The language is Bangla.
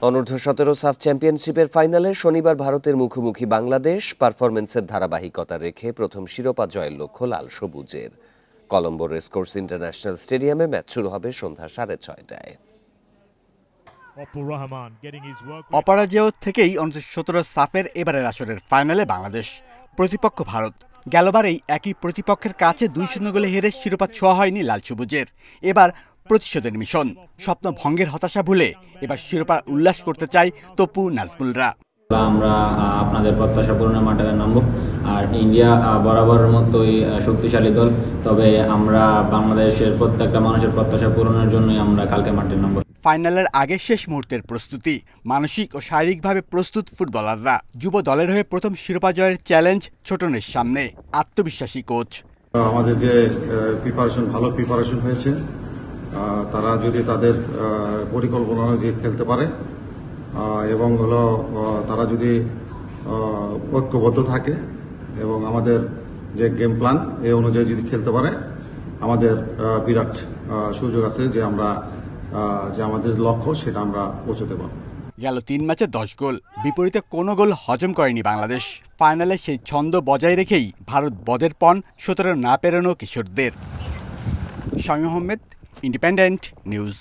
অনূর্ধ্ব-17 সাফ চ্যাম্পিয়নশিপের ফাইনালে শনিবার ভারতের মুখোমুখি বাংলাদেশ পারফরম্যান্সের ধারাবাহিকতা রেখে প্রথম শিরোপা জয়ের লক্ষ্য লাল সবুজের। কলম্বো রেসকোর্স ইন্টারন্যাশনাল স্টেডিয়ামে ম্যাচ শুরু হবে সন্ধ্যা 6:30টায়। অপরাজেয় থেকেই অনূর্ধ্ব-17 সাফের এবারের আসরের ফাইনালে বাংলাদেশ, প্রতিপক্ষ ভারত। গেলবারেই একই প্রতিপক্ষের কাছে 2-0 গোলে হেরে শিরোপা ছোঁয়া হয়নি লাল সবুজের। এবার প্রতিশোধের মিশন, স্বপ্ন ভঙ্গের হতাশা ভুলে এবার শিরোপার উল্লাস করতে চাই তপু নাজমুলরা। আমরা আপনাদের প্রত্যাশা পূরণের মাঠে নামবো। আর ইন্ডিয়া বরাবরের মতোই শক্তিশালী দল, তবে আমরা বাংলাদেশের প্রত্যেকটা মানুষের প্রত্যাশা পূরণের জন্যই আমরা কালকে মাঠে নামবো। ফাইনালের আগে শেষ মুহূর্তের প্রস্তুতি, মানসিক ও শারীরিকভাবে প্রস্তুত ফুটবলাররা। যুব দলের হয়ে প্রথম শিরোপা জয়ের চ্যালেঞ্জ ছোটনের সামনে, আত্মবিশ্বাসী কোচ। আমাদের যে ভালো প্রিপারেশন হয়েছে, তারা যদি তাদের পরিকল্পনা অনুযায়ী খেলতে পারে এবং তারা যদি ঐক্যবদ্ধ থাকে এবং আমাদের যে গেম প্ল্যান এই অনুযায়ী যদি খেলতে পারে, আমাদের বিরাট সুযোগ আছে যে আমরা আমাদের লক্ষ্য সেটা আমরা পৌঁছতে পারব। গেল 3 ম্যাচে 10 গোল, বিপরীতে কোনো গোল হজম করেনি বাংলাদেশ। ফাইনালে সেই ছন্দ বজায় রেখেই ভারত বদের পণ 17 না পেরোনো কিশোরদের। Shamim Ahmed, independent news.